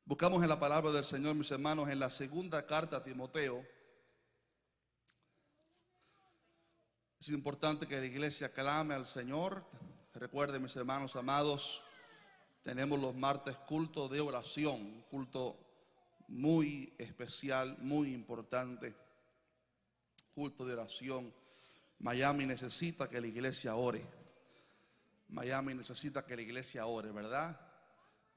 Buscamos en la palabra del Señor, mis hermanos, en la segunda carta a Timoteo. Es importante que la iglesia clame al Señor. Recuerden, mis hermanos amados, tenemos los martes culto de oración, un culto muy especial, muy importante, culto de oración. Miami necesita que la iglesia ore. Miami necesita que la iglesia ore, ¿verdad?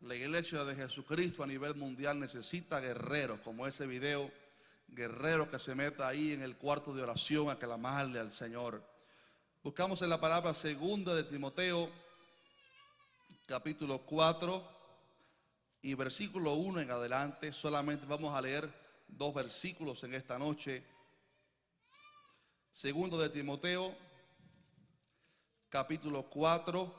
La iglesia de Jesucristo a nivel mundial necesita guerreros, como ese video, guerreros que se meta ahí en el cuarto de oración a clamarle al Señor. Buscamos en la palabra segunda de Timoteo, capítulo 4 y versículo 1 en adelante. Solamente vamos a leer dos versículos en esta noche. Segundo de Timoteo, capítulo 4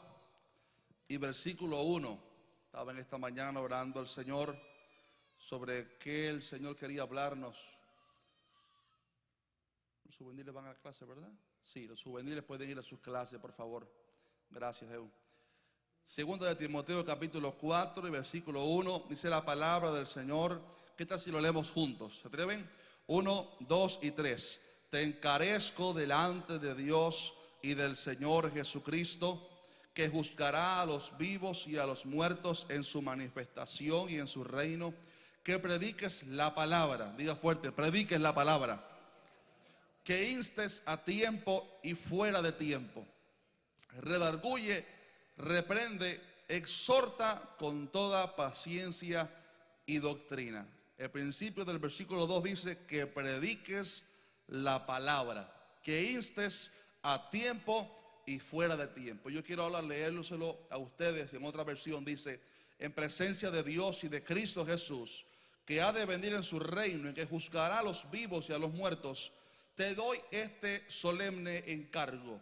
y versículo 1. Estaba en esta mañana orando al Señor sobre qué el Señor quería hablarnos. Los juveniles van a la clase, ¿verdad? Sí, los juveniles pueden ir a sus clases, por favor. Gracias, Edu. Segunda de Timoteo, capítulo 4 y versículo 1, dice la palabra del Señor. ¿Qué tal si lo leemos juntos? ¿Se atreven? 1, 2 y 3. Te encarezco delante de Dios y del Señor Jesucristo, que juzgará a los vivos y a los muertos en su manifestación y en su reino, que prediques la palabra. Diga fuerte, prediques la palabra. Que instes a tiempo y fuera de tiempo. Redarguye, reprende, exhorta con toda paciencia y doctrina. El principio del versículo 2 dice que prediques la palabra, que instes a tiempo y fuera de tiempo. Yo quiero ahora leérselo a ustedes. En otra versión dice: en presencia de Dios y de Cristo Jesús, que ha de venir en su reino y que juzgará a los vivos y a los muertos, te doy este solemne encargo: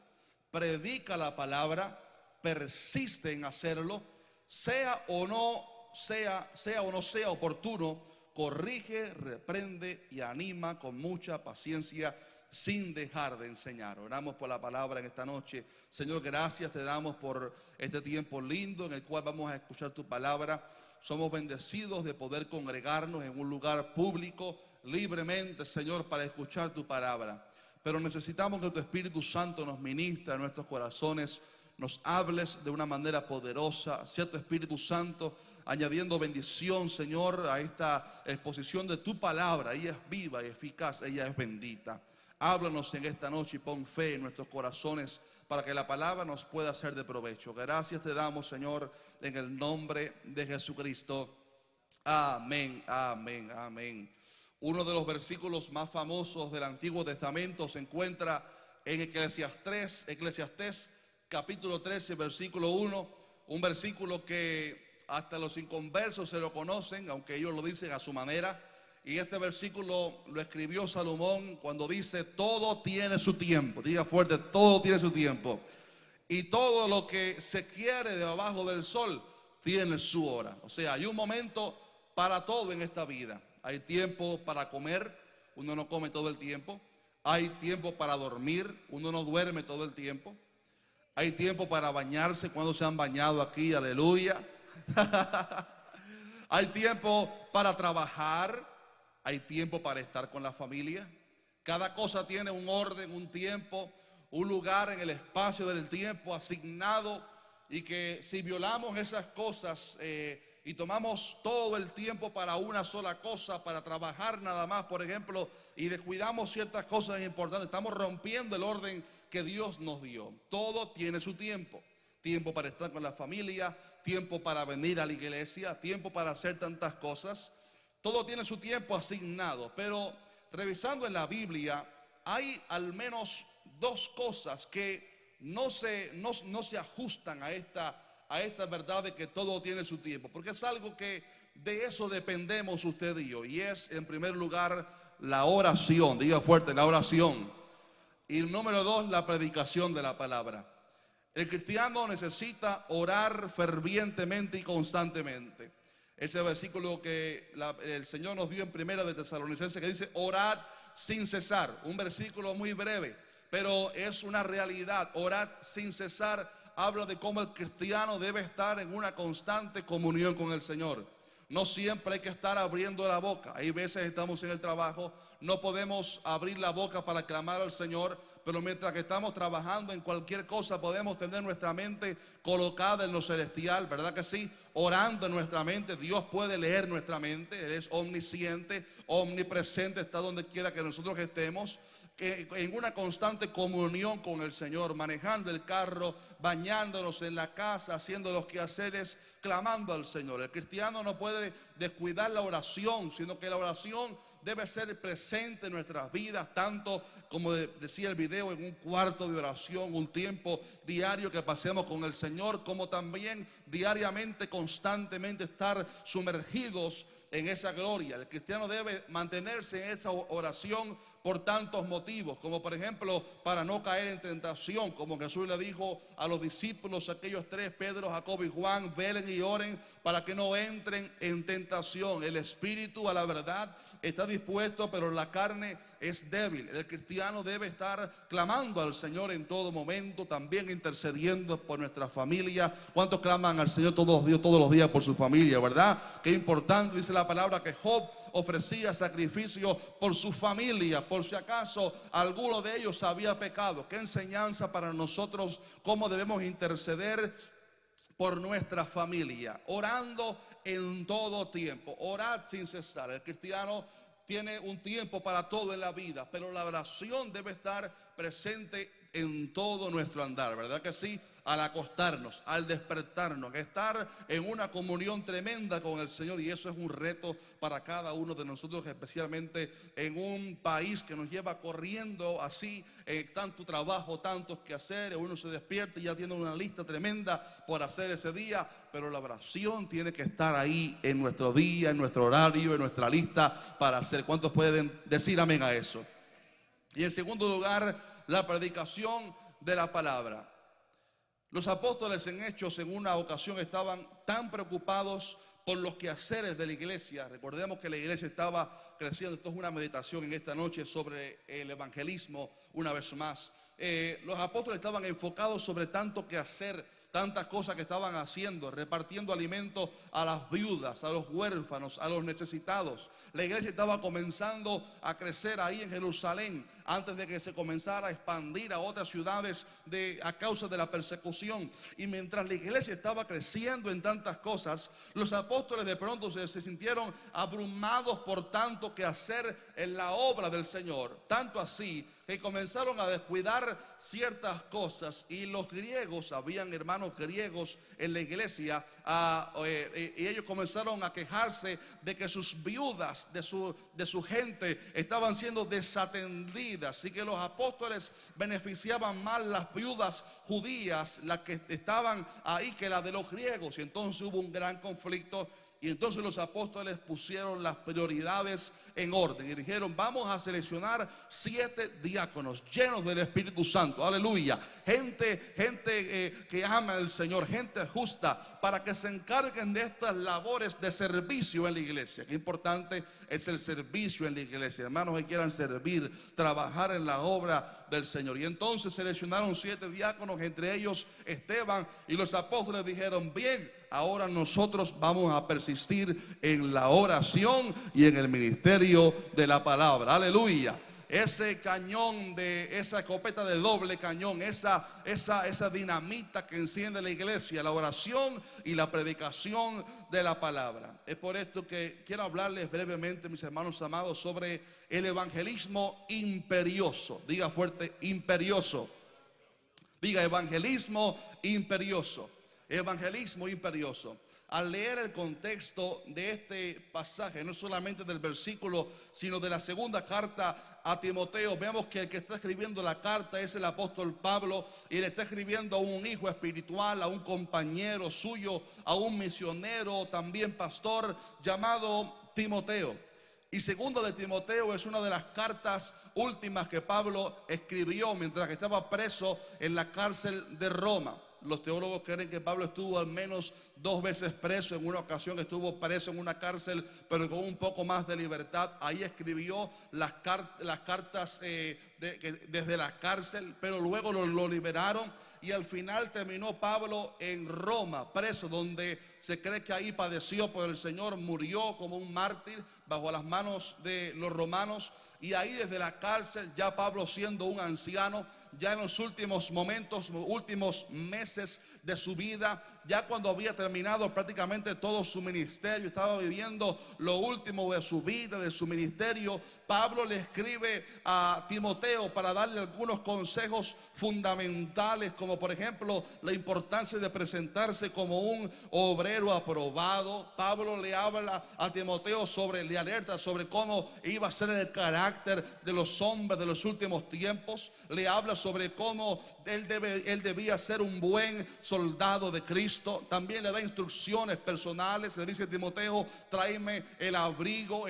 predica la palabra, persiste en hacerlo, sea o no sea oportuno, corrige, reprende y anima con mucha paciencia, sin dejar de enseñar. Oramos por la palabra en esta noche. Señor, gracias te damos por este tiempo lindo en el cual vamos a escuchar tu palabra. Somos bendecidos de poder congregarnos en un lugar público libremente, Señor, para escuchar tu palabra. Pero necesitamos que tu Espíritu Santo nos ministre a nuestros corazones, nos hables de una manera poderosa. Sea tu Espíritu Santo añadiendo bendición, Señor, a esta exposición de tu palabra. Ella es viva y eficaz, ella es bendita. Háblanos en esta noche y pon fe en nuestros corazones para que la palabra nos pueda ser de provecho. Gracias te damos, Señor, en el nombre de Jesucristo. Amén, amén, amén. Uno de los versículos más famosos del Antiguo Testamento se encuentra en Eclesiastés capítulo 13, versículo 1. Un versículo que hasta los inconversos se lo conocen, aunque ellos lo dicen a su manera. Y este versículo lo escribió Salomón cuando dice: todo tiene su tiempo. Diga fuerte: todo tiene su tiempo. Y todo lo que se quiere debajo del sol tiene su hora. O sea, hay un momento para todo en esta vida. Hay tiempo para comer, uno no come todo el tiempo. Hay tiempo para dormir, uno no duerme todo el tiempo. Hay tiempo para bañarse. Cuando se han bañado aquí, aleluya. Hay tiempo para trabajar. Hay tiempo para estar con la familia. Cada cosa tiene un orden, un tiempo, un lugar en el espacio del tiempo asignado. Y que si violamos esas cosas y tomamos todo el tiempo para una sola cosa, para trabajar nada más, por ejemplo, y descuidamos ciertas cosas importantes, estamos rompiendo el orden que Dios nos dio. Todo tiene su tiempo. Tiempo para estar con la familia, tiempo para venir a la iglesia, tiempo para hacer tantas cosas. Todo tiene su tiempo asignado. Pero revisando en la Biblia, hay al menos dos cosas que no se ajustan a esta verdad de que todo tiene su tiempo, porque es algo que de eso dependemos usted y yo. Y es, en primer lugar, la oración. Diga fuerte: la oración. Y número dos, la predicación de la palabra. El cristiano necesita orar fervientemente y constantemente. Ese versículo que el Señor nos dio en Primera de Tesalonicenses, que dice: orad sin cesar. Un versículo muy breve, pero es una realidad. Orad sin cesar habla de cómo el cristiano debe estar en una constante comunión con el Señor. No siempre hay que estar abriendo la boca. Hay veces estamos en el trabajo, no podemos abrir la boca para clamar al Señor, pero mientras que estamos trabajando en cualquier cosa podemos tener nuestra mente colocada en lo celestial, ¿verdad que sí? Orando en nuestra mente. Dios puede leer nuestra mente, Él es omnisciente, omnipresente, está donde quiera que nosotros estemos, que en una constante comunión con el Señor, manejando el carro, bañándonos en la casa, haciendo los quehaceres, clamando al Señor. El cristiano no puede descuidar la oración, sino que la oración debe ser presente en nuestras vidas, tanto como decía el video, en un cuarto de oración, un tiempo diario que pasemos con el Señor, como también diariamente, constantemente estar sumergidos en esa gloria. El cristiano debe mantenerse en esa oración por tantos motivos, como por ejemplo para no caer en tentación, como Jesús le dijo a los discípulos, aquellos tres, Pedro, Jacobo y Juan: velen y oren para que no entren en tentación. El espíritu, a la verdad, está dispuesto, pero la carne es débil. El cristiano debe estar clamando al Señor en todo momento, también intercediendo por nuestra familia. ¿Cuántos claman al Señor todos los días por su familia, verdad? Qué importante, dice la palabra, que Job ofrecía sacrificio por su familia, por si acaso alguno de ellos había pecado. Qué enseñanza para nosotros, cómo debemos interceder por nuestra familia, orando en todo tiempo. Orad sin cesar. El cristiano tiene un tiempo para todo en la vida, pero la oración debe estar presente en todo nuestro andar, ¿verdad que sí? Al acostarnos, al despertarnos, estar en una comunión tremenda con el Señor, y eso es un reto para cada uno de nosotros, especialmente en un país que nos lleva corriendo así, tanto trabajo, tantos que hacer. Uno se despierta y ya tiene una lista tremenda por hacer ese día, pero la oración tiene que estar ahí en nuestro día, en nuestro horario, en nuestra lista para hacer. ¿Cuántos pueden decir amén a eso? Y en segundo lugar, la predicación de la palabra. Los apóstoles en Hechos en una ocasión estaban tan preocupados por los quehaceres de la iglesia. Recordemos que la iglesia estaba creciendo. Esto es una meditación en esta noche sobre el evangelismo una vez más. Los apóstoles estaban enfocados sobre tanto quehacer, tantas cosas que estaban haciendo, repartiendo alimentos a las viudas, a los huérfanos, a los necesitados. La iglesia estaba comenzando a crecer ahí en Jerusalén, antes de que se comenzara a expandir a otras ciudades a causa de la persecución. Y mientras la iglesia estaba creciendo en tantas cosas, los apóstoles de pronto se sintieron abrumados por tanto que hacer en la obra del Señor. Tanto así que comenzaron a descuidar ciertas cosas, y los griegos, habían hermanos griegos en la iglesia, y ellos comenzaron a quejarse de que sus viudas, de su gente, estaban siendo desatendidas, y que los apóstoles beneficiaban más las viudas judías, las que estaban ahí, que las de los griegos. Y entonces hubo un gran conflicto. Y entonces los apóstoles pusieron las prioridades en orden y dijeron: vamos a seleccionar 7 diáconos llenos del Espíritu Santo, aleluya, gente que ama al Señor, gente justa, para que se encarguen de estas labores de servicio en la iglesia. Qué importante es el servicio en la iglesia, hermanos que quieran servir, trabajar en la obra del Señor. Y entonces seleccionaron 7 diáconos, entre ellos Esteban, y los apóstoles dijeron: bien, ahora nosotros vamos a persistir en la oración y en el ministerio de la palabra, aleluya. Ese cañón, esa escopeta de doble cañón, esa dinamita que enciende la iglesia, la oración y la predicación de la palabra. Es por esto que quiero hablarles brevemente, mis hermanos amados, sobre el evangelismo imperioso. Diga fuerte: imperioso. Diga: evangelismo imperioso. Evangelismo imperioso. Al leer el contexto de este pasaje, no solamente del versículo, sino de la segunda carta a Timoteo, vemos que el que está escribiendo la carta es el apóstol Pablo, y le está escribiendo a un hijo espiritual, a un compañero suyo, a un misionero, también pastor, llamado Timoteo. Y segundo de Timoteo es una de las cartas últimas que Pablo escribió mientras que estaba preso en la cárcel de Roma. Los teólogos creen que Pablo estuvo al menos 2 veces preso. En una ocasión estuvo preso en una cárcel, pero con un poco más de libertad. Ahí escribió las cartas desde la cárcel, pero luego lo liberaron. Y al final terminó Pablo en Roma, preso, donde se cree que ahí padeció por el Señor, murió como un mártir bajo las manos de los romanos. Y ahí desde la cárcel, ya Pablo siendo un anciano, ya en los últimos momentos, últimos meses de su vida, ya cuando había terminado prácticamente todo su ministerio, estaba viviendo lo último de su vida, de su ministerio, Pablo le escribe a Timoteo para darle algunos consejos fundamentales, como por ejemplo la importancia de presentarse como un obrero aprobado. Pablo le habla a Timoteo le alerta sobre cómo iba a ser el carácter de los hombres de los últimos tiempos. Le habla sobre cómo él debía ser un buen soldado de Cristo. También le da instrucciones personales. Le dice a Timoteo: tráeme el abrigo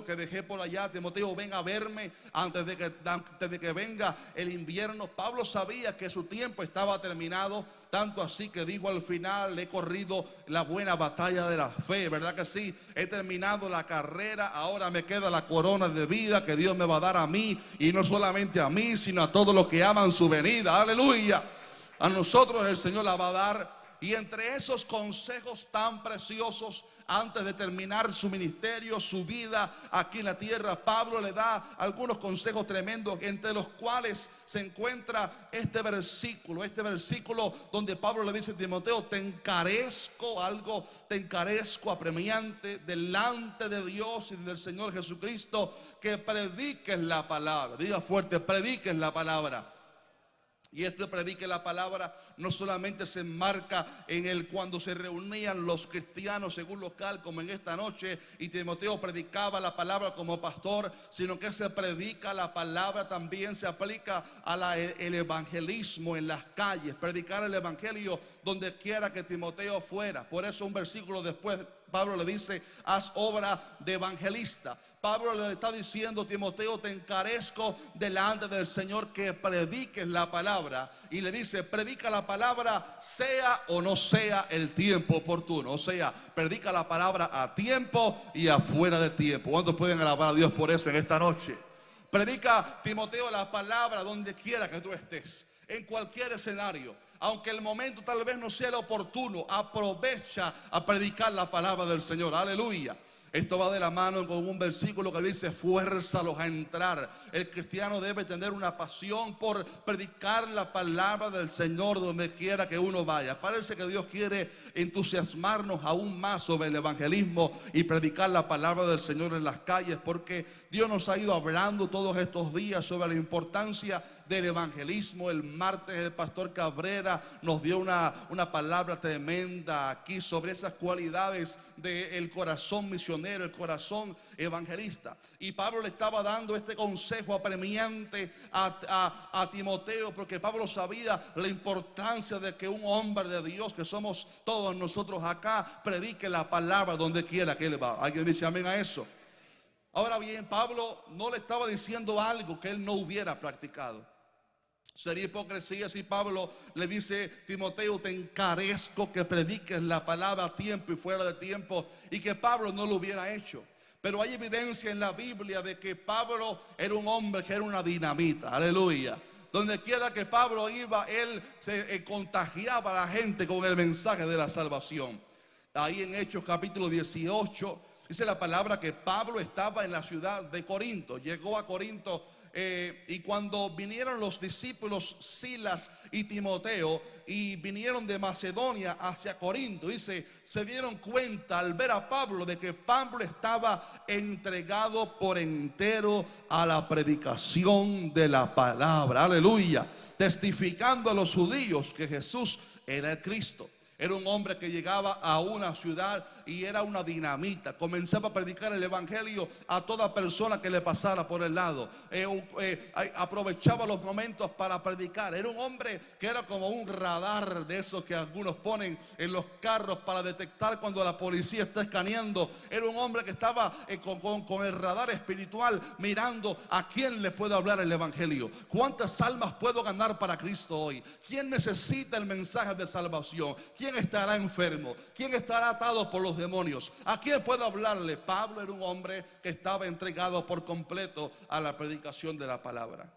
que dejé por allá. Timoteo, ven a verme antes de que venga el invierno. Pablo sabía que su tiempo estaba terminado, tanto así que dijo al final: he corrido la buena batalla de la fe. ¿Verdad que sí? He terminado la carrera, ahora me queda la corona de vida que Dios me va a dar a mí, y no solamente a mí, sino a todos los que aman su venida. Aleluya. A nosotros el Señor la va a dar. Y entre esos consejos tan preciosos, antes de terminar su ministerio, su vida aquí en la tierra, Pablo le da algunos consejos tremendos, entre los cuales se encuentra este versículo donde Pablo le dice a Timoteo: te encarezco apremiante delante de Dios y del Señor Jesucristo, que prediques la palabra. Diga fuerte: prediques la palabra. Y esto de predique la palabra no solamente se enmarca en cuando se reunían los cristianos según local, como en esta noche, y Timoteo predicaba la palabra como pastor, sino que se predica la palabra también se aplica el evangelismo en las calles, predicar el evangelio donde quiera que Timoteo fuera. Por eso un versículo después Pablo le dice: haz obra de evangelista. Pablo le está diciendo: Timoteo, te encarezco delante del Señor que prediques la palabra. Y le dice: predica la palabra, sea o no sea el tiempo oportuno. O sea, predica la palabra a tiempo y afuera de tiempo. ¿Cuántos pueden alabar a Dios por eso en esta noche? Predica, Timoteo, la palabra donde quiera que tú estés, en cualquier escenario. Aunque el momento tal vez no sea el oportuno, aprovecha a predicar la palabra del Señor. Aleluya. Esto va de la mano con un versículo que dice: fuérzalos a entrar. El cristiano debe tener una pasión por predicar la palabra del Señor donde quiera que uno vaya. Parece que Dios quiere entusiasmarnos aún más sobre el evangelismo y predicar la palabra del Señor en las calles, porque Dios nos ha ido hablando todos estos días sobre la importancia del evangelismo. El martes el pastor Cabrera nos dio una palabra tremenda aquí sobre esas cualidades del corazón misionero, el corazón evangelista. Y Pablo le estaba dando este consejo apremiante a Timoteo, porque Pablo sabía la importancia de que un hombre de Dios, que somos todos nosotros acá, predique la palabra donde quiera que él va. ¿Alguien dice amén a eso? Ahora bien, Pablo no le estaba diciendo algo que él no hubiera practicado. Sería hipocresía si Pablo le dice: Timoteo, te encarezco que prediques la palabra a tiempo y fuera de tiempo, y que Pablo no lo hubiera hecho. Pero hay evidencia en la Biblia de que Pablo era un hombre que era una dinamita. Aleluya. Donde quiera que Pablo iba, él se contagiaba a la gente con el mensaje de la salvación. Ahí en Hechos capítulo 18 dice la palabra que Pablo estaba en la ciudad de Corinto. Llegó a Corinto y cuando vinieron los discípulos Silas y Timoteo y vinieron de Macedonia hacia Corinto, dice, se dieron cuenta al ver a Pablo de que Pablo estaba entregado por entero a la predicación de la palabra. Aleluya. Testificando a los judíos que Jesús era el Cristo. Era un hombre que llegaba a una ciudad y era una dinamita. Comenzaba a predicar el evangelio a toda persona que le pasara por el lado. Aprovechaba los momentos para predicar. Era un hombre que era como un radar de esos que algunos ponen en los carros para detectar cuando la policía está escaneando. Era un hombre que estaba con el radar espiritual mirando a quién le puedo hablar el evangelio. ¿Cuántas almas puedo ganar para Cristo hoy? ¿Quién necesita el mensaje de salvación? ¿Quién estará enfermo? ¿Quién estará atado por los demonios? ¿A quién puedo hablarle? Pablo era un hombre que estaba entregado por completo a la predicación de la palabra.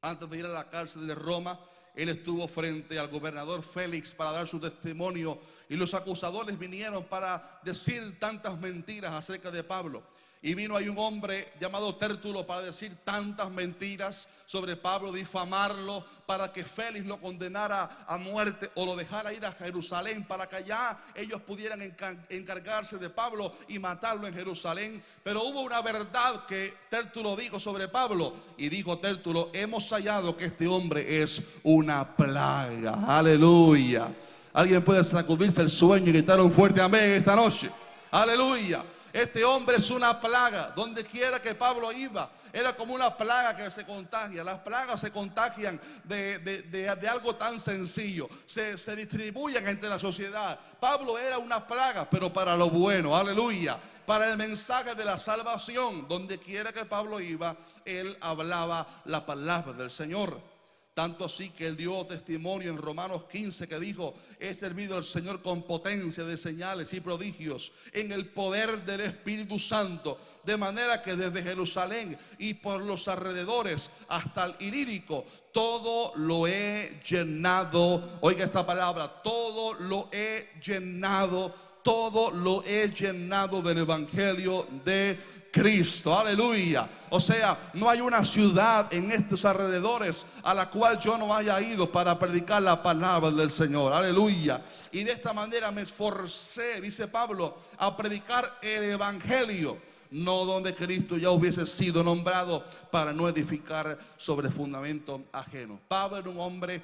Antes de ir a la cárcel de Roma, él estuvo frente al gobernador Félix para dar su testimonio, y y los acusadores vinieron para decir tantas mentiras acerca de Pablo. Y vino ahí un hombre llamado Tértulo para decir tantas mentiras sobre Pablo, difamarlo, para que Félix lo condenara a muerte o lo dejara ir a Jerusalén, para que allá ellos pudieran encargarse de Pablo y matarlo en Jerusalén. Pero hubo una verdad que Tértulo dijo sobre Pablo, y dijo Tértulo: hemos hallado que este hombre es una plaga. Aleluya. Alguien puede sacudirse el sueño y gritar un fuerte amén esta noche. Aleluya. Este hombre es una plaga. Donde quiera que Pablo iba, era como una plaga que se contagia. Las plagas se contagian de algo tan sencillo. Se distribuyen entre la sociedad. Pablo era una plaga, pero para lo bueno. Aleluya. Para el mensaje de la salvación. Donde quiera que Pablo iba, él hablaba la palabra del Señor. Tanto así que él dio testimonio en Romanos 15 que dijo: he servido al Señor con potencia de señales y prodigios en el poder del Espíritu Santo, de manera que desde Jerusalén y por los alrededores hasta el Ilírico todo lo he llenado. Oiga esta palabra: todo lo he llenado, todo lo he llenado del Evangelio de Cristo. Aleluya. O sea, no hay una ciudad en estos alrededores a la cual yo no haya ido para predicar la palabra del Señor. Aleluya. Y de esta manera me esforcé, dice Pablo, a predicar el Evangelio, no donde Cristo ya hubiese sido nombrado, para no edificar sobre fundamento ajeno. Pablo era un hombre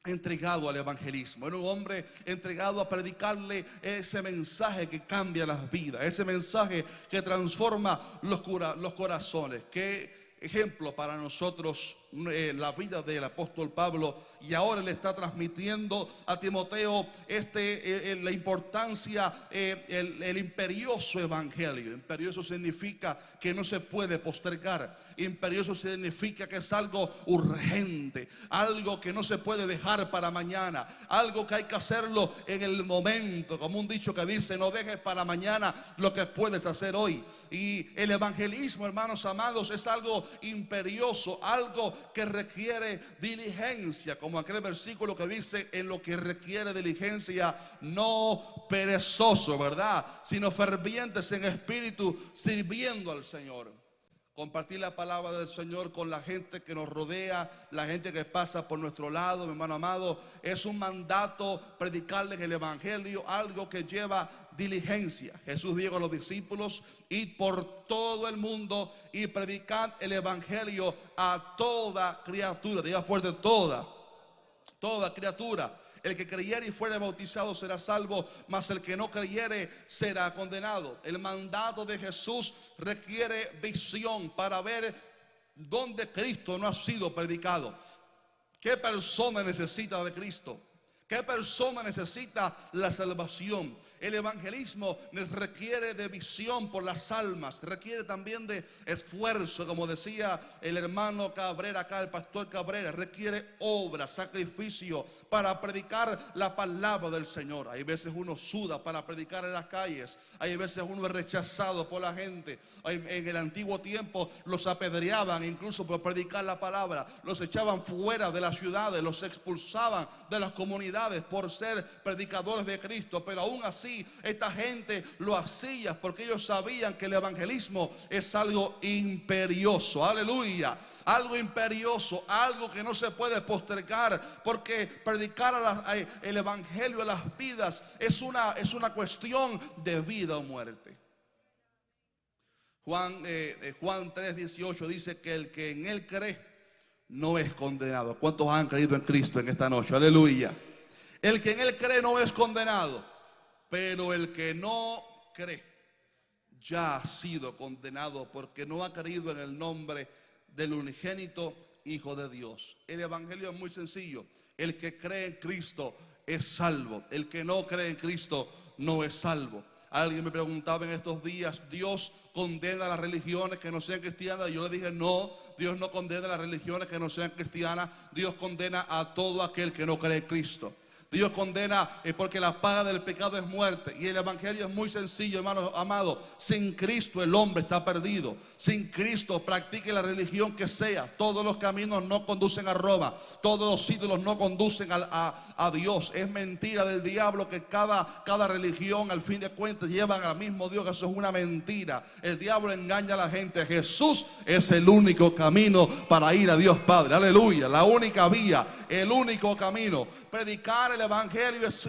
entregado al evangelismo, era un hombre entregado a predicarle ese mensaje que cambia las vidas, ese mensaje que transforma los corazones. Qué ejemplo para nosotros la vida del apóstol Pablo. Y ahora le está transmitiendo a Timoteo la importancia, el imperioso evangelio. Imperioso significa que no se puede postergar. Imperioso significa que es algo urgente, algo que no se puede dejar para mañana, algo que hay que hacerlo en el momento, como un dicho que dice: no dejes para mañana lo que puedes hacer hoy. Y el evangelismo, hermanos amados, es algo imperioso, algo que requiere diligencia, como aquel versículo que dice: en lo que requiere diligencia, no perezoso, ¿verdad?, sino fervientes en espíritu, sirviendo al Señor. Compartir la palabra del Señor con la gente que nos rodea, la gente que pasa por nuestro lado, mi hermano amado, es un mandato. Predicarles el evangelio, algo que lleva diligencia. Jesús dijo a los discípulos: id por todo el mundo y predicad el evangelio a toda criatura. Diga fuerte: toda criatura. El que creyere y fuere bautizado será salvo, mas el que no creyere será condenado. El mandato de Jesús requiere visión para ver dónde Cristo no ha sido predicado. ¿Qué persona necesita de Cristo? ¿Qué persona necesita la salvación? El evangelismo requiere de visión por las almas, requiere también de esfuerzo, como decía el hermano Cabrera acá, el pastor Cabrera. Requiere obra, sacrificio para predicar la palabra del Señor. Hay veces uno suda para predicar en las calles, hay veces uno es rechazado por la gente. En el antiguo tiempo los apedreaban incluso por predicar la palabra, los echaban fuera de las ciudades, los expulsaban de las comunidades por ser predicadores de Cristo. Pero aún así esta gente lo hacía porque ellos sabían que el evangelismo es algo imperioso. Aleluya. Algo imperioso, algo que no se puede postergar, porque predicar el evangelio a las vidas es una cuestión de vida o muerte. Juan 3:18 dice que el que en él cree no es condenado. ¿Cuántos han creído en Cristo en esta noche? Aleluya. El que en él cree no es condenado, pero el que no cree ya ha sido condenado, porque no ha creído en el nombre del unigénito Hijo de Dios. El evangelio es muy sencillo. El que cree en Cristo es salvo. El que no cree en Cristo no es salvo. Alguien me preguntaba en estos días: ¿Dios condena a las religiones que no sean cristianas? Y yo le dije: no, Dios no condena a las religiones que no sean cristianas. Dios condena a todo aquel que no cree en Cristo. Dios condena porque la paga del pecado es muerte. Y el evangelio es muy sencillo, hermanos amados. Sin Cristo el hombre está perdido. Sin Cristo, practique la religión que sea, todos los caminos no conducen a Roma. Todos los ídolos no conducen a Dios. Es mentira del diablo que cada religión al fin de cuentas llevan al mismo Dios. Eso es una mentira. El diablo engaña a la gente. Jesús es el único camino para ir a Dios Padre. Aleluya. La única vía, el único camino. Predicar el evangelio es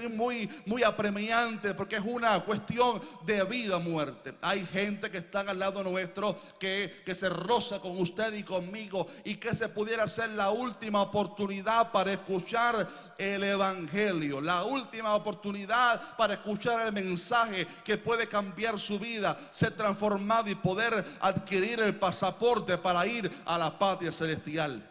muy apremiante porque es una cuestión de vida o muerte. Hay gente que está al lado nuestro que se roza con usted y conmigo, y que se pudiera ser la última oportunidad para escuchar el evangelio, la última oportunidad para escuchar el mensaje que puede cambiar su vida, ser transformado y poder adquirir el pasaporte para ir a la patria celestial.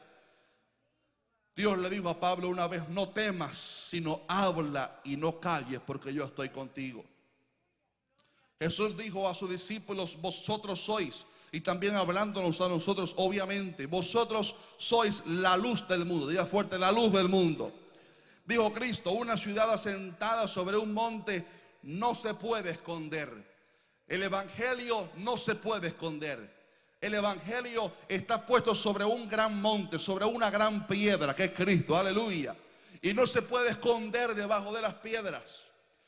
Dios le dijo a Pablo una vez: no temas, sino habla y no calles, porque yo estoy contigo. Jesús dijo a sus discípulos: vosotros sois, y también hablándonos a nosotros, obviamente, vosotros sois la luz del mundo. Diga fuerte: la luz del mundo. Dijo Cristo: una ciudad asentada sobre un monte no se puede esconder. El evangelio no se puede esconder. El evangelio está puesto sobre un gran monte, sobre una gran piedra que es Cristo, aleluya. Y no se puede esconder debajo de las piedras.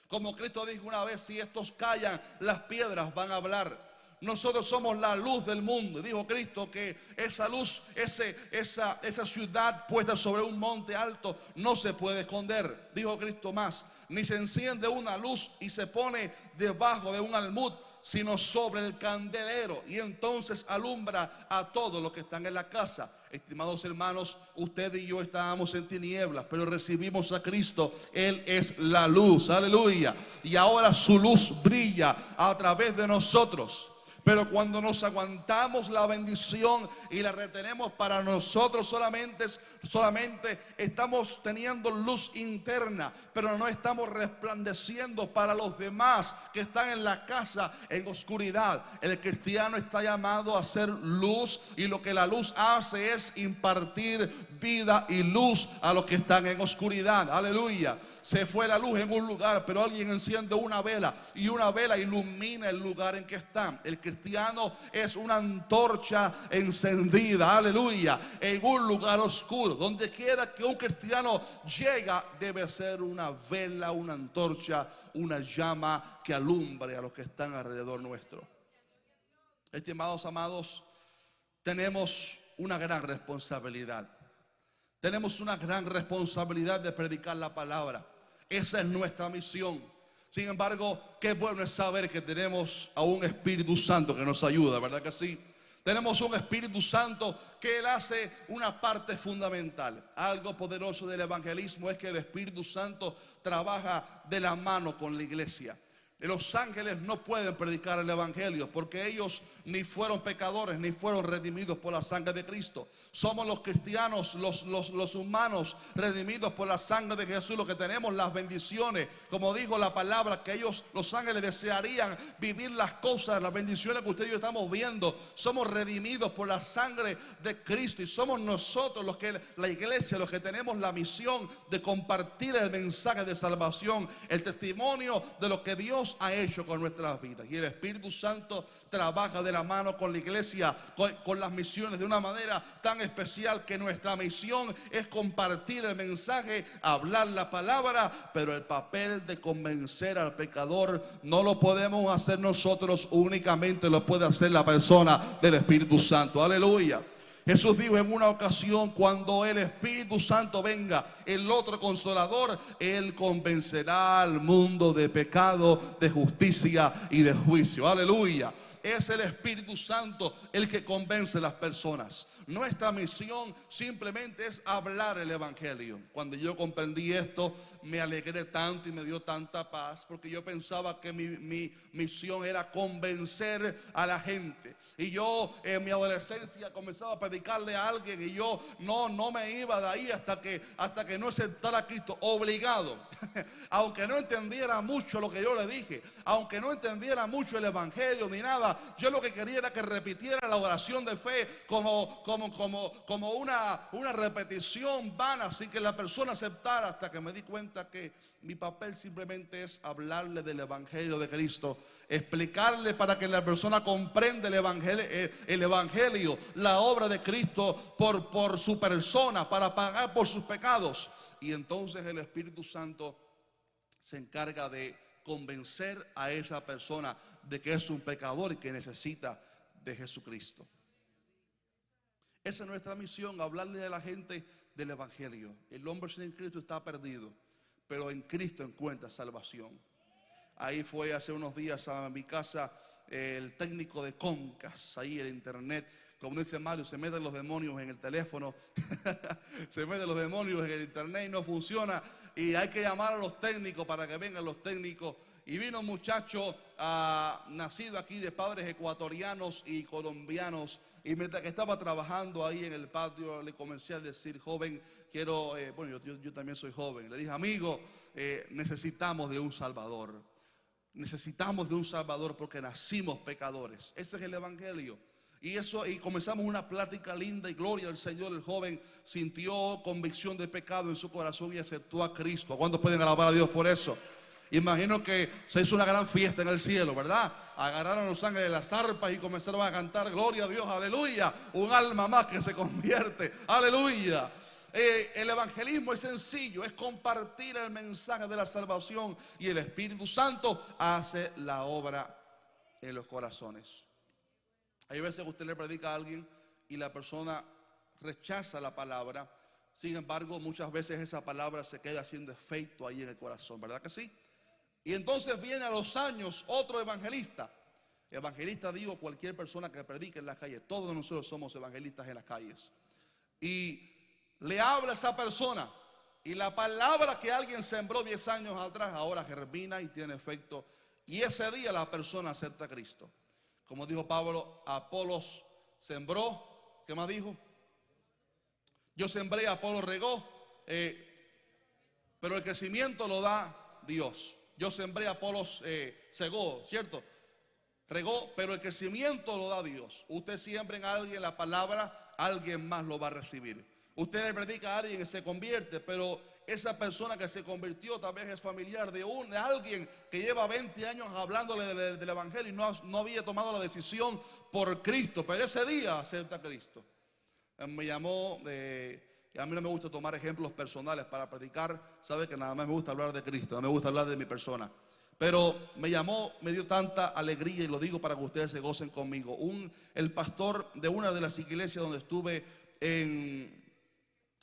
Como Cristo dijo una vez: si estos callan, las piedras van a hablar. Nosotros somos la luz del mundo. Y dijo Cristo que esa luz, esa ciudad puesta sobre un monte alto, no se puede esconder. Dijo Cristo más: ni se enciende una luz y se pone debajo de un almud, sino sobre el candelero, y entonces alumbra a todos los que están en la casa. Estimados hermanos, usted y yo estábamos en tinieblas, pero recibimos a Cristo. Él es la luz, aleluya. Y ahora su luz brilla a través de nosotros. Pero cuando nos aguantamos la bendición y la retenemos para nosotros solamente estamos teniendo luz interna, pero no estamos resplandeciendo para los demás que están en la casa en oscuridad. El cristiano está llamado a ser luz, y lo que la luz hace es impartir vida y luz a los que están en oscuridad. Aleluya. Se fue la luz en un lugar, pero alguien enciende una vela, y una vela ilumina el lugar en que están. El cristiano es una antorcha encendida, aleluya, en un lugar oscuro. Donde quiera que un cristiano llega, debe ser una vela, una antorcha, una llama que alumbre a los que están alrededor nuestro. Estimados amados, tenemos una gran responsabilidad. Tenemos una gran responsabilidad de predicar la palabra. Esa es nuestra misión. Sin embargo, qué bueno es saber que tenemos a un Espíritu Santo que nos ayuda, ¿verdad que sí? Tenemos un Espíritu Santo que Él hace una parte fundamental. Algo poderoso del evangelismo es que el Espíritu Santo trabaja de la mano con la iglesia. Los ángeles no pueden predicar el evangelio porque ellos ni fueron pecadores ni fueron redimidos por la sangre de Cristo. Somos los cristianos, los humanos redimidos por la sangre de Jesús, los que tenemos las bendiciones. Como dijo la palabra, que ellos, los ángeles, desearían vivir las cosas, las bendiciones que usted y yo estamos viendo. Somos redimidos por la sangre de Cristo, y somos nosotros los que, la iglesia, los que tenemos la misión de compartir el mensaje de salvación, el testimonio de lo que Dios ha hecho con nuestras vidas. Y el Espíritu Santo trabaja de la mano con la iglesia, con las misiones, de una manera tan especial que nuestra misión es compartir el mensaje, hablar la palabra, pero el papel de convencer al pecador no lo podemos hacer nosotros, únicamente lo puede hacer la persona del Espíritu Santo. Aleluya. Jesús dijo en una ocasión: cuando el Espíritu Santo venga, el otro Consolador, Él convencerá al mundo de pecado, de justicia y de juicio. Aleluya. Es el Espíritu Santo el que convence a las personas. Nuestra misión simplemente es hablar el evangelio. Cuando yo comprendí esto, me alegré tanto y me dio tanta paz, porque yo pensaba que mi misión era convencer a la gente. Y yo en mi adolescencia comenzaba a predicarle a alguien, y yo no me iba de ahí hasta que que no aceptara a Cristo, obligado, aunque no entendiera mucho lo que yo le dije, aunque no entendiera mucho el evangelio ni nada, yo lo que quería era que repitiera la oración de fe como una repetición vana, así que la persona aceptara, hasta que me di cuenta que mi papel simplemente es hablarle del evangelio de Cristo, explicarle para que la persona comprenda el evangelio, la obra de Cristo por su persona, para pagar por sus pecados. Y entonces el Espíritu Santo se encarga de convencer a esa persona de que es un pecador y que necesita de Jesucristo. Esa es nuestra misión, hablarle a la gente del evangelio. El hombre sin Cristo está perdido, pero en Cristo encuentra salvación. Ahí fue hace unos días a mi casa el técnico de Concas, ahí en internet. Como dice Mario, se meten los demonios en el teléfono, se meten los demonios en el internet y no funciona. Y hay que llamar a los técnicos para que vengan los técnicos. Y vino un muchacho nacido aquí de padres ecuatorianos y colombianos. Y mientras que estaba trabajando ahí en el patio, le comencé a decir: joven, quiero, bueno, yo también soy joven. Le dije: amigo, necesitamos de un Salvador. Necesitamos de un Salvador porque nacimos pecadores. Ese es el evangelio. Y comenzamos una plática linda y gloria al Señor. El joven sintió convicción de pecado en su corazón y aceptó a Cristo. ¿Cuántos pueden alabar a Dios por eso? Imagino que se hizo una gran fiesta en el cielo, ¿verdad? Agarraron a los ángeles las arpas y comenzaron a cantar: gloria a Dios, aleluya. Un alma más que se convierte, aleluya. El evangelismo es sencillo, es compartir el mensaje de la salvación, y el Espíritu Santo hace la obra en los corazones. Hay veces que usted le predica a alguien y la persona rechaza la palabra. Sin embargo, muchas veces esa palabra se queda haciendo efecto ahí en el corazón, ¿verdad que sí? Y entonces viene a los años otro evangelista. Evangelista, digo, cualquier persona que predique en la calle. Todos nosotros somos evangelistas en las calles. Y le habla a esa persona, y la palabra que alguien sembró 10 años atrás ahora germina y tiene efecto. Y ese día la persona acepta a Cristo. Como dijo Pablo, Apolos sembró. ¿Qué más dijo? Yo sembré, Apolos regó, pero el crecimiento lo da Dios. Yo sembré, Apolos cegó, ¿cierto? Regó, pero el crecimiento lo da Dios. Usted siembra en alguien la palabra, alguien más lo va a recibir. Usted le predica a alguien que se convierte, pero esa persona que se convirtió tal vez es familiar de alguien que lleva 20 años hablándole del evangelio y no había tomado la decisión por Cristo, pero ese día acepta a Cristo. Me llamó, y a mí no me gusta tomar ejemplos personales para predicar, sabe que nada más me gusta hablar de Cristo, no me gusta hablar de mi persona. Pero me llamó, me dio tanta alegría, y lo digo para que ustedes se gocen conmigo. El pastor de una de las iglesias donde estuve en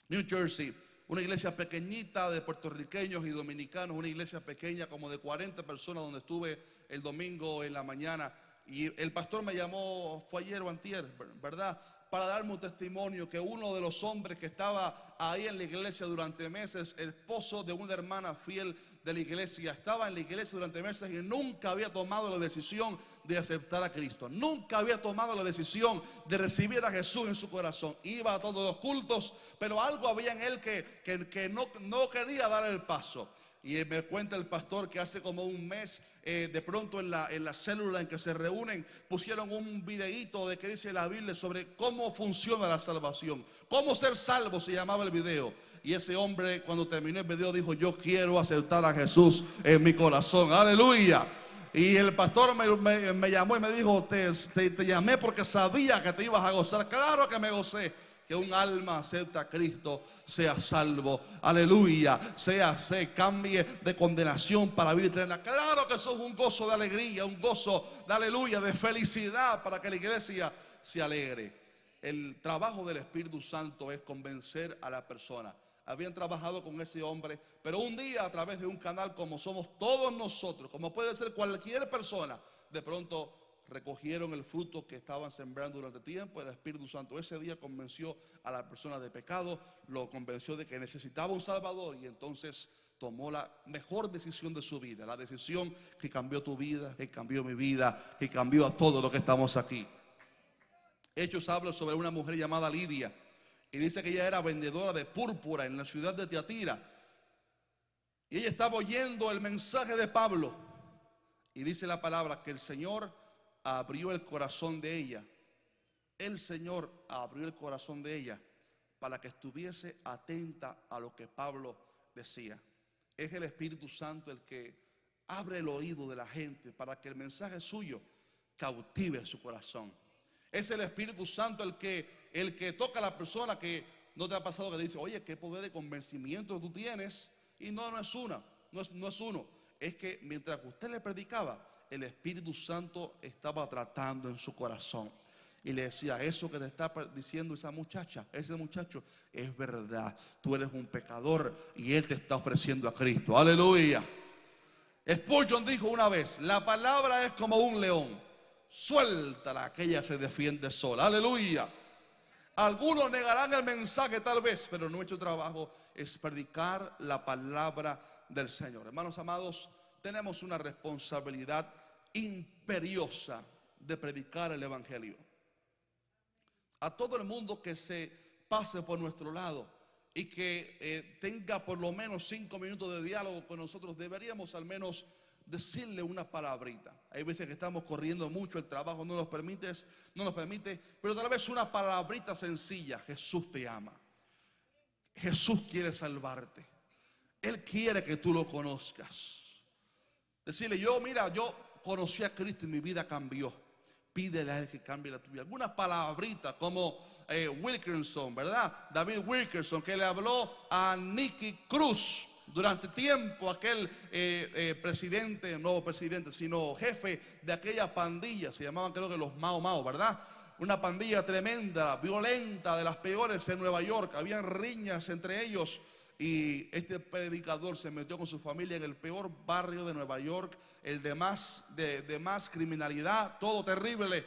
New Jersey, una iglesia pequeñita de puertorriqueños y dominicanos, una iglesia pequeña como de 40 personas donde estuve el domingo en la mañana. Y el pastor me llamó, fue ayer o antier, ¿verdad?, para darme un testimonio que uno de los hombres que estaba ahí en la iglesia durante meses, el esposo de una hermana fiel de la iglesia, estaba en la iglesia durante meses y nunca había tomado la decisión de aceptar a Cristo. Nunca había tomado la decisión de recibir a Jesús en su corazón. Iba a todos los cultos, pero algo había en él que no quería dar el paso. Y me cuenta el pastor que hace como un mes, de pronto en la célula en que se reúnen, pusieron un videíto de que dice la Biblia sobre cómo funciona la salvación. Cómo ser salvo se llamaba el video. Y ese hombre, cuando terminó el video, dijo: yo quiero aceptar a Jesús en mi corazón. Aleluya. Y el pastor me llamó y me dijo: te llamé porque sabía que te ibas a gozar. Claro que me gocé. Que un alma acepta a Cristo, sea salvo, aleluya, se cambie de condenación para vida eterna. Claro que eso es un gozo de alegría, un gozo de aleluya, de felicidad, para que la iglesia se alegre. El trabajo del Espíritu Santo es convencer a la persona. Habían trabajado con ese hombre, pero un día, a través de un canal como somos todos nosotros, como puede ser cualquier persona, de pronto recogieron el fruto que estaban sembrando durante tiempo. El Espíritu Santo ese día convenció a la persona de pecado, lo convenció de que necesitaba un Salvador, y entonces tomó la mejor decisión de su vida, la decisión que cambió tu vida, que cambió mi vida, que cambió a todos los que estamos aquí. Hechos habla sobre una mujer llamada Lidia, Y dice que ella era vendedora de púrpura en la ciudad de Tiatira. Y ella estaba oyendo el mensaje de Pablo. Y dice la palabra que el Señor abrió el corazón de ella. El Señor abrió el corazón de ella para que estuviese atenta a lo que Pablo decía. Es el Espíritu Santo el que abre el oído de la gente para que el mensaje suyo cautive su corazón. Es el Espíritu Santo el que toca a la persona. Que no te ha pasado que dice, oye, qué poder de convencimiento tú tienes. Y no es uno. Es que mientras usted le predicaba, el Espíritu Santo estaba tratando en su corazón. Y le decía, eso que te está diciendo esa muchacha, ese muchacho, es verdad. Tú eres un pecador y él te está ofreciendo a Cristo. Aleluya. Spurgeon dijo una vez, la palabra es como un león. Suéltala, que ella se defiende sola. Aleluya. Algunos negarán el mensaje tal vez, pero nuestro trabajo es predicar la palabra del Señor. Hermanos amados, tenemos una responsabilidad imperiosa de predicar el Evangelio. A todo el mundo que se pase por nuestro lado y que tenga por lo menos 5 minutos de diálogo con nosotros, deberíamos al menos decirle una palabrita. Hay veces que estamos corriendo mucho, el trabajo no nos permite, pero tal vez una palabrita sencilla. Jesús te ama. Jesús quiere salvarte. Él quiere que tú lo conozcas. Decirle, yo conocí a Cristo y mi vida cambió. Pídele a Él que cambie la tuya. Algunas palabritas como Wilkerson, ¿verdad? David Wilkerson, que le habló a Nicky Cruz durante tiempo, aquel sino jefe de aquella pandilla. Se llamaban, creo que los Mao Mao, ¿verdad? Una pandilla tremenda, violenta, de las peores en Nueva York. Habían riñas entre ellos. Y este predicador se metió con su familia en el peor barrio de Nueva York, el de más criminalidad, todo terrible.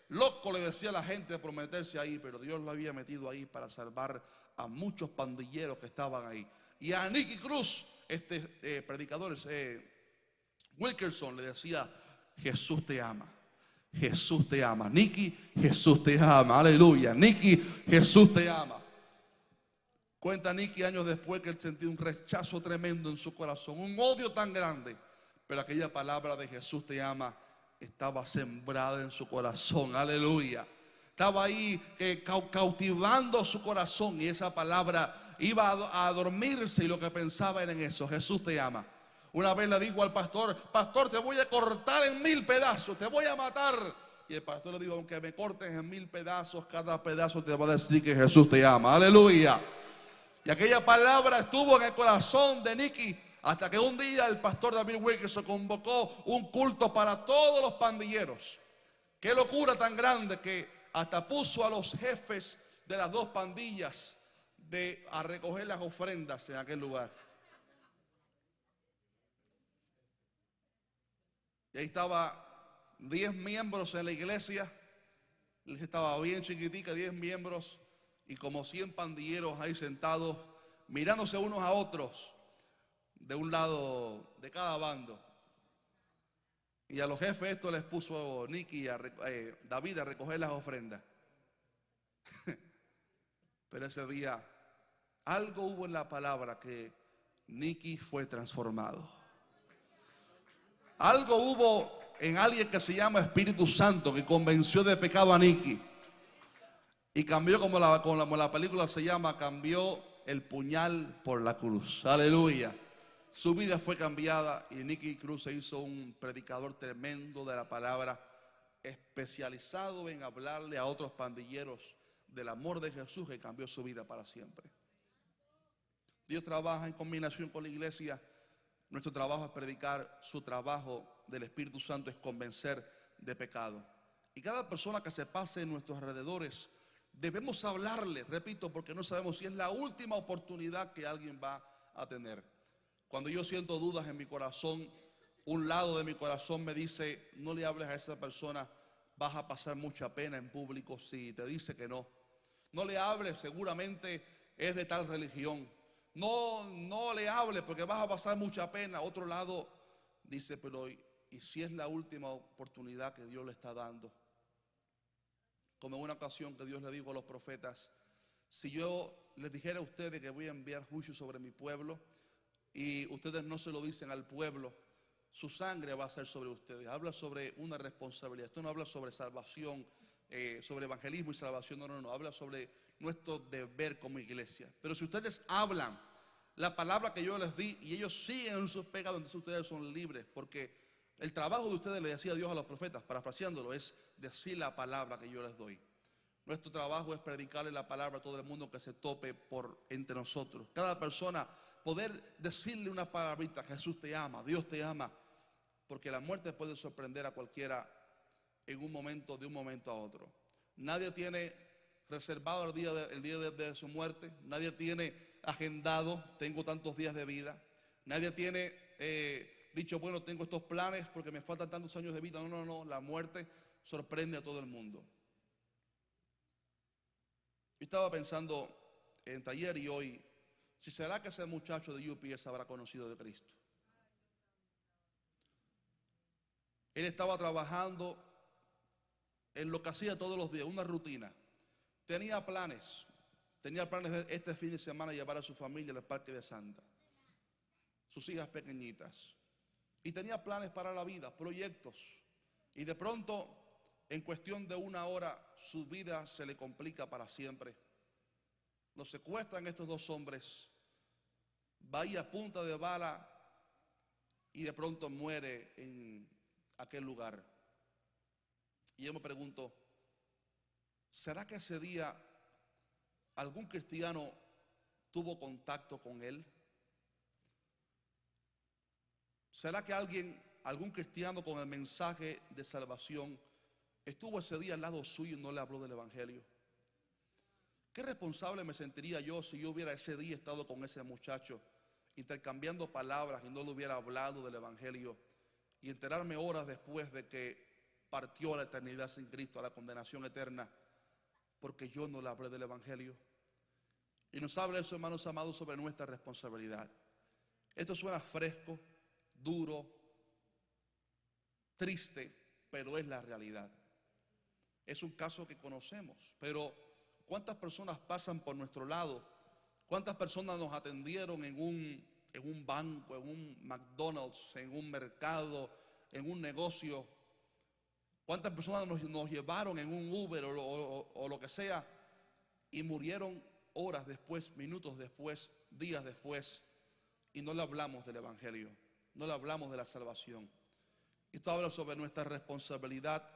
Loco, le decía a la gente por meterse ahí, pero Dios lo había metido ahí para salvar a muchos pandilleros que estaban ahí. Y a Nicky Cruz, predicador Wilkerson, le decía, Jesús te ama. Jesús te ama. Nicky, Jesús te ama. Aleluya. Nicky, Jesús te ama. Cuenta Nicky años después que él sentía un rechazo tremendo en su corazón, un odio tan grande, pero aquella palabra de Jesús te ama estaba sembrada en su corazón. Aleluya. Estaba ahí cautivando su corazón, y esa palabra iba a dormirse y lo que pensaba era en eso. Jesús te ama. Una vez le dijo al pastor, pastor, te voy a cortar en 1000 pedazos, te voy a matar. Y el pastor le dijo, aunque me cortes en 1000 pedazos, cada pedazo te va a decir que Jesús te ama. Aleluya. Y aquella palabra estuvo en el corazón de Nicky hasta que un día el pastor David Wilkerson convocó un culto para todos los pandilleros. Qué locura tan grande que hasta puso a los jefes de las dos pandillas a recoger las ofrendas en aquel lugar. Y ahí estaba 10 miembros en la iglesia. Estaba bien chiquitica, 10 miembros. Y como 100 pandilleros ahí sentados, mirándose unos a otros, de un lado, de cada bando. Y a los jefes esto les puso Nicky, David, a recoger las ofrendas. Pero ese día, algo hubo en la palabra que Nicky fue transformado. Algo hubo en alguien que se llama Espíritu Santo que convenció de pecado a Nicky. Y cambió como la película se llama, cambió el puñal por la cruz. Aleluya. Su vida fue cambiada y Nicky Cruz se hizo un predicador tremendo de la palabra, especializado en hablarle a otros pandilleros del amor de Jesús, que cambió su vida para siempre. Dios trabaja en combinación con la iglesia. Nuestro trabajo es predicar, su trabajo del Espíritu Santo es convencer de pecado. Y cada persona que se pase en nuestros alrededores, debemos hablarle, repito, porque no sabemos si es la última oportunidad que alguien va a tener. Cuando yo siento dudas en mi corazón, un lado de mi corazón me dice, no le hables a esa persona, vas a pasar mucha pena en público si te dice que no. No le hables, seguramente es de tal religión. No le hables porque vas a pasar mucha pena. Otro lado dice, pero ¿y si es la última oportunidad que Dios le está dando? Como en una ocasión que Dios le dijo a los profetas, Si yo les dijera a ustedes que voy a enviar juicio sobre mi pueblo y ustedes no se lo dicen al pueblo, su sangre va a ser sobre ustedes. Habla sobre una responsabilidad. Esto no habla sobre salvación, sobre evangelismo y salvación. No, no, no. Habla sobre nuestro deber como iglesia. Pero si ustedes hablan la palabra que yo les di y ellos siguen en sus pecados, entonces ustedes son libres. Porque el trabajo de ustedes, le decía Dios a los profetas, parafraseándolo, es decir la palabra que yo les doy. Nuestro trabajo es predicarle la palabra a todo el mundo que se tope entre nosotros. Cada persona poder decirle una palabrita: Jesús te ama, Dios te ama. Porque la muerte puede sorprender a cualquiera en un momento, de un momento a otro. Nadie tiene reservado el día de su muerte. Nadie tiene agendado: tengo tantos días de vida. Nadie tiene dicho: bueno, tengo estos planes porque me faltan tantos años de vida. No, no, no. La muerte sorprende a todo el mundo. Yo estaba pensando entre ayer y hoy, si será que ese muchacho de UPS habrá conocido de Cristo. Él estaba trabajando en lo que hacía todos los días, una rutina. Tenía planes de este fin de semana llevar a su familia al Parque de Santa, sus hijas pequeñitas. Y tenía planes para la vida, proyectos. Y de pronto, en cuestión de una hora, su vida se le complica para siempre. Lo secuestran estos dos hombres, va ahí a punta de bala y de pronto muere en aquel lugar. Y yo me pregunto, ¿será que ese día algún cristiano tuvo contacto con él? ¿Será que algún cristiano con el mensaje de salvación estuvo ese día al lado suyo y no le habló del evangelio? ¿Qué responsable me sentiría yo si yo hubiera ese día estado con ese muchacho intercambiando palabras y no le hubiera hablado del evangelio, y enterarme horas después de que partió a la eternidad sin Cristo, a la condenación eterna, porque yo no le hablé del evangelio? Y nos habla eso, hermanos amados, sobre nuestra responsabilidad. Esto suena fresco, duro, triste, pero es la realidad. Es un caso que conocemos, pero ¿cuántas personas pasan por nuestro lado? ¿Cuántas personas nos atendieron en un banco, en un McDonald's, en un mercado, en un negocio? ¿Cuántas personas nos llevaron en un Uber o lo que sea y murieron horas después, minutos después, días después, y no le hablamos del evangelio, no le hablamos de la salvación? Esto habla sobre nuestra responsabilidad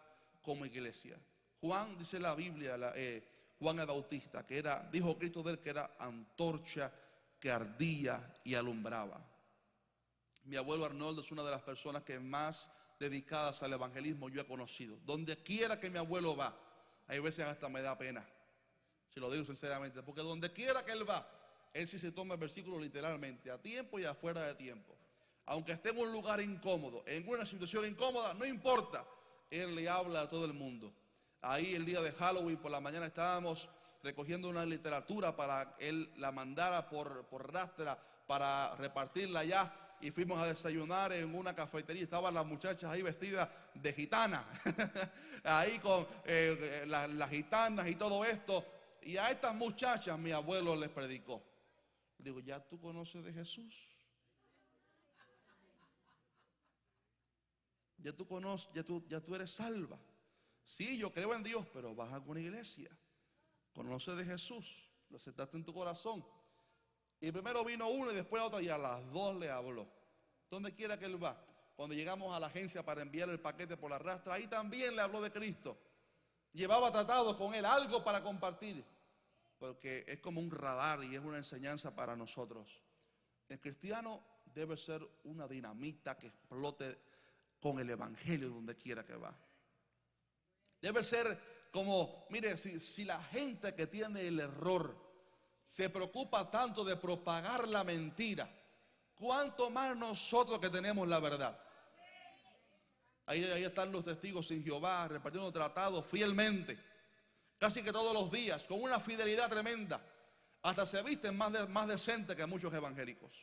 como iglesia. Juan, dice la Biblia, Juan el Bautista, dijo Cristo de él que era antorcha que ardía y alumbraba. Mi abuelo Arnoldo es una de las personas que más dedicadas al evangelismo yo he conocido. Donde quiera que mi abuelo va, hay veces hasta me da pena, si lo digo sinceramente, porque donde quiera que él va, él sí se toma el versículo literalmente, a tiempo y afuera de tiempo. Aunque esté en un lugar incómodo, en una situación incómoda, no importa, él le habla a todo el mundo. Ahí el día de Halloween por la mañana estábamos recogiendo una literatura para él la mandara por rastra para repartirla allá, y fuimos a desayunar en una cafetería. Estaban las muchachas ahí vestidas de gitana ahí con las gitanas y todo esto, y a estas muchachas mi abuelo les predicó. Digo, ¿ya tú conoces de Jesús? Ya tú conoces, ya tú eres salva. Sí, yo creo en Dios, pero vas a una iglesia, conoces de Jesús, lo aceptaste en tu corazón. Y primero vino uno y después otro, y a las dos le habló. Donde quiera que él va, cuando llegamos a la agencia para enviar el paquete por la rastra, ahí también le habló de Cristo. Llevaba tratados con él, algo para compartir, porque es como un radar y es una enseñanza para nosotros. El cristiano debe ser una dinamita que explote con el evangelio donde quiera que va. Debe ser como, mire, si la gente que tiene el error se preocupa tanto de propagar la mentira, ¿cuánto más nosotros que tenemos la verdad? Ahí están los testigos sin Jehová repartiendo tratados fielmente, casi que todos los días, con una fidelidad tremenda. Hasta se visten más decentes que muchos evangélicos.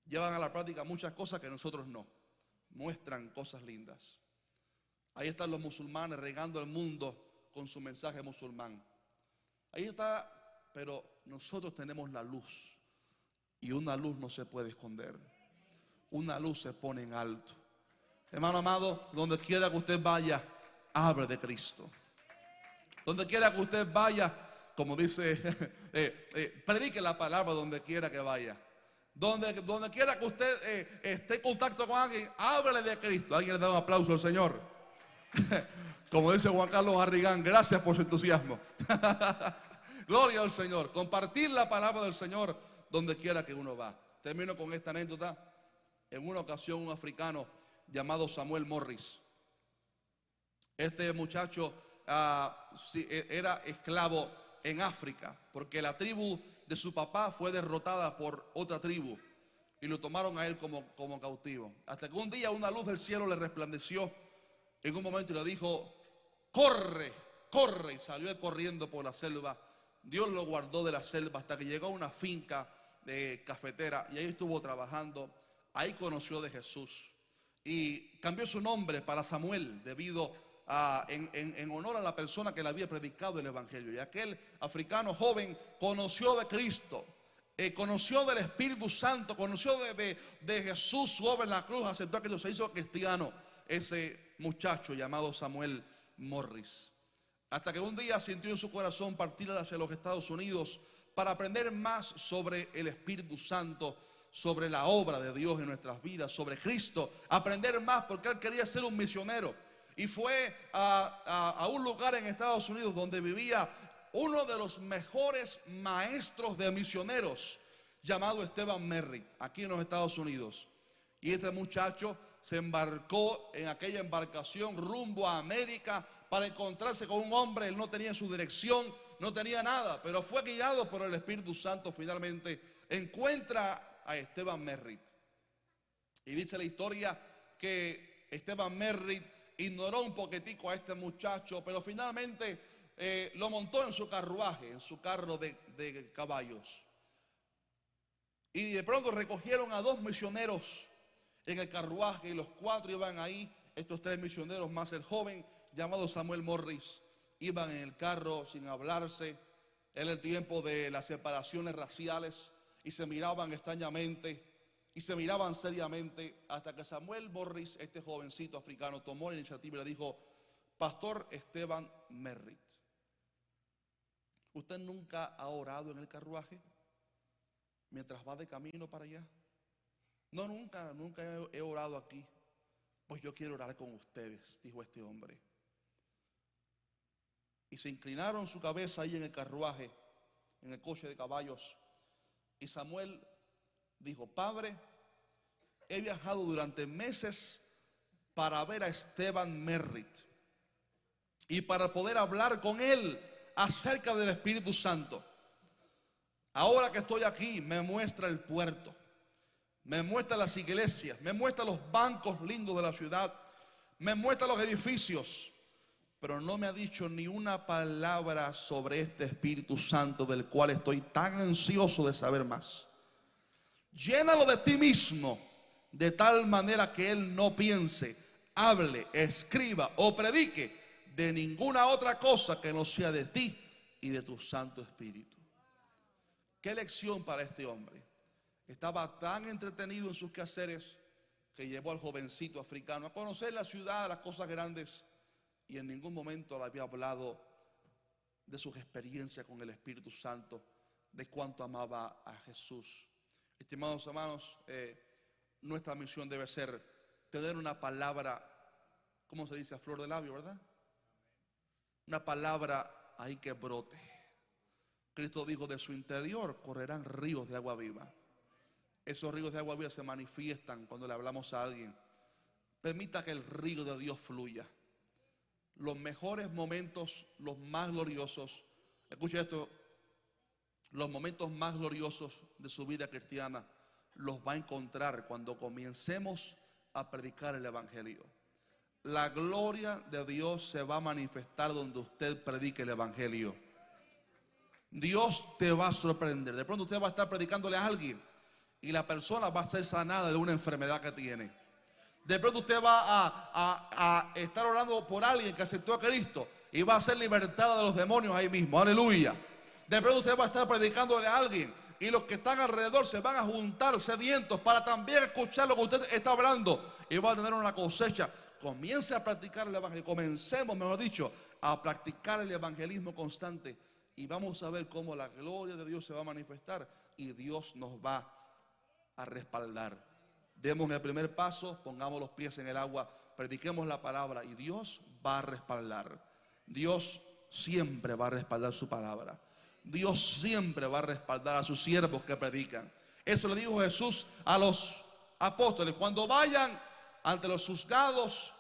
Llevan a la práctica muchas cosas que nosotros no. Muestran cosas lindas. Ahí están los musulmanes regando el mundo con su mensaje musulmán. Ahí está pero nosotros tenemos la luz. Y una luz no se puede esconder. Una luz se pone en alto. Hermano amado, donde quiera que usted vaya, hable de Cristo. Donde quiera que usted vaya, como dice, predique la palabra donde quiera que vaya. Donde quiera que usted esté en contacto con alguien, hable de Cristo. Alguien le da un aplauso al Señor. Como dice Juan Carlos Arrigán, gracias por su entusiasmo. Gloria al Señor. Compartir la palabra del Señor donde quiera que uno va. Termino con esta anécdota. En una ocasión, un africano llamado Samuel Morris. Este muchacho era esclavo en África, porque la tribu de su papá fue derrotada por otra tribu y lo tomaron a él como cautivo. Hasta que un día una luz del cielo le resplandeció en un momento y le dijo: corre, corre. Y salió corriendo por la selva. Dios lo guardó de la selva hasta que llegó a una finca de cafetera y ahí estuvo trabajando. Ahí conoció de Jesús y cambió su nombre para Samuel debido en honor a la persona que le había predicado el evangelio. Y aquel africano joven conoció de Cristo, conoció del Espíritu Santo, conoció de Jesús, su obra en la cruz, aceptó a Cristo, se hizo cristiano. Ese muchacho llamado Samuel Morris, hasta que un día sintió en su corazón partir hacia los Estados Unidos para aprender más sobre el Espíritu Santo, sobre la obra de Dios en nuestras vidas, sobre Cristo, aprender más porque él quería ser un misionero. Y fue a un lugar en Estados Unidos donde vivía uno de los mejores maestros de misioneros, llamado Esteban Merritt, aquí en los Estados Unidos. Y este muchacho se embarcó en aquella embarcación rumbo a América para encontrarse con un hombre. Él no tenía su dirección, no tenía nada, pero fue guiado por el Espíritu Santo. Finalmente encuentra a Esteban Merritt. Y dice la historia que Esteban Merritt ignoró un poquitico a este muchacho, pero finalmente lo montó en su carruaje, en su carro de caballos. Y de pronto recogieron a 2 misioneros en el carruaje y los 4 iban ahí. Estos 3 misioneros más el joven llamado Samuel Morris iban en el carro sin hablarse. Era el tiempo de las separaciones raciales y se miraban extrañamente y se miraban seriamente, hasta que Samuel Morris, este jovencito africano, tomó la iniciativa y le dijo: Pastor Esteban Merritt, ¿usted nunca ha orado en el carruaje mientras va de camino para allá? No, nunca he orado aquí. Pues yo quiero orar con ustedes, dijo este hombre. Y se inclinaron su cabeza ahí en el carruaje, en el coche de caballos. Y Samuel dijo: Padre, he viajado durante meses para ver a Esteban Merritt y para poder hablar con él acerca del Espíritu Santo. Ahora que estoy aquí, me muestra el puerto, me muestra las iglesias, me muestra los bancos lindos de la ciudad, me muestra los edificios, pero no me ha dicho ni una palabra sobre este Espíritu Santo del cual estoy tan ansioso de saber más. Llénalo de ti mismo, de tal manera que él no piense, hable, escriba o predique de ninguna otra cosa que no sea de ti y de tu Santo Espíritu. Qué lección para este hombre. Estaba tan entretenido en sus quehaceres que llevó al jovencito africano a conocer la ciudad, las cosas grandes, y en ningún momento le había hablado de sus experiencias con el Espíritu Santo, de cuánto amaba a Jesús. Estimados hermanos, nuestra misión debe ser tener una palabra, ¿cómo se dice? A flor de labio, ¿verdad? Una palabra ahí que brote. Cristo dijo: de su interior correrán ríos de agua viva. Esos ríos de agua viva se manifiestan cuando le hablamos a alguien. Permita que el río de Dios fluya. Los mejores momentos, los más gloriosos, escuche esto, los momentos más gloriosos de su vida cristiana los va a encontrar cuando comencemos a predicar el Evangelio. La gloria de Dios se va a manifestar donde usted predique el Evangelio. Dios te va a sorprender. De pronto usted va a estar predicándole a alguien y la persona va a ser sanada de una enfermedad que tiene. De pronto usted va a estar orando por alguien que aceptó a Cristo y va a ser libertada de los demonios ahí mismo. Aleluya. De pronto usted va a estar predicándole a alguien y los que están alrededor se van a juntar sedientos para también escuchar lo que usted está hablando y va a tener una cosecha. Comience a practicar el evangelismo. Comencemos, mejor dicho, a practicar el evangelismo constante y vamos a ver cómo la gloria de Dios se va a manifestar y Dios nos va a respaldar. Demos el primer paso, pongamos los pies en el agua, prediquemos la palabra y Dios va a respaldar. Dios siempre va a respaldar su palabra. Dios siempre va a respaldar a sus siervos que predican. Eso le dijo Jesús a los apóstoles: cuando vayan ante los juzgados,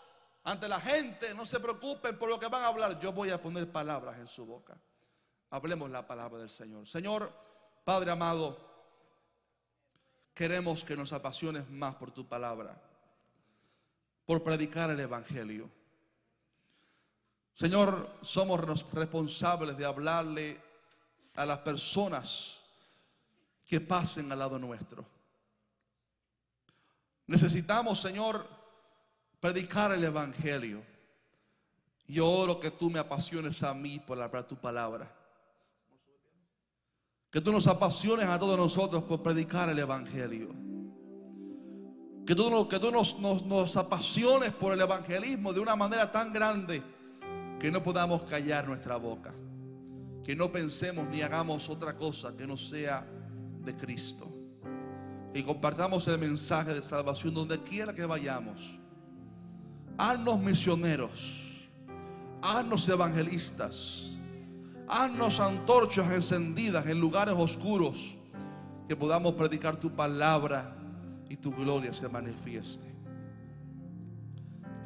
ante la gente, no se preocupen por lo que van a hablar. Yo voy a poner palabras en su boca. Hablemos la palabra del Señor. Señor, Padre amado, queremos que nos apasiones más por tu palabra, por predicar el evangelio. Señor, somos responsables de hablarle a las personas que pasen al lado nuestro. Necesitamos, Señor, predicar el evangelio. Yo oro que tú me apasiones a mí por hablar tu palabra. Que tú nos apasiones a todos nosotros por predicar el evangelio. Que tú nos apasiones por el evangelismo de una manera tan grande que no podamos callar nuestra boca. Que no pensemos ni hagamos otra cosa que no sea de Cristo. Y compartamos el mensaje de salvación donde quiera que vayamos. Haznos misioneros, haznos evangelistas, haznos antorchas encendidas en lugares oscuros, que podamos predicar tu palabra y tu gloria se manifieste.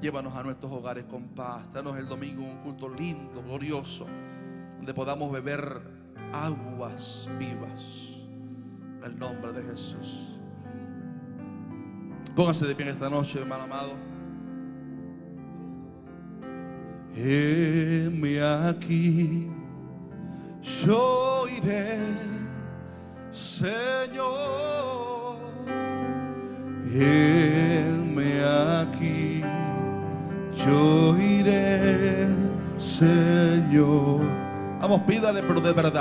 Llévanos a nuestros hogares con paz. Danos el domingo un culto lindo, glorioso, donde podamos beber aguas vivas. En el nombre de Jesús. Pónganse de pie en esta noche, hermano amado. Heme aquí, yo iré, Señor. Heme aquí, yo iré, Señor. Vamos, pídale, pero de verdad.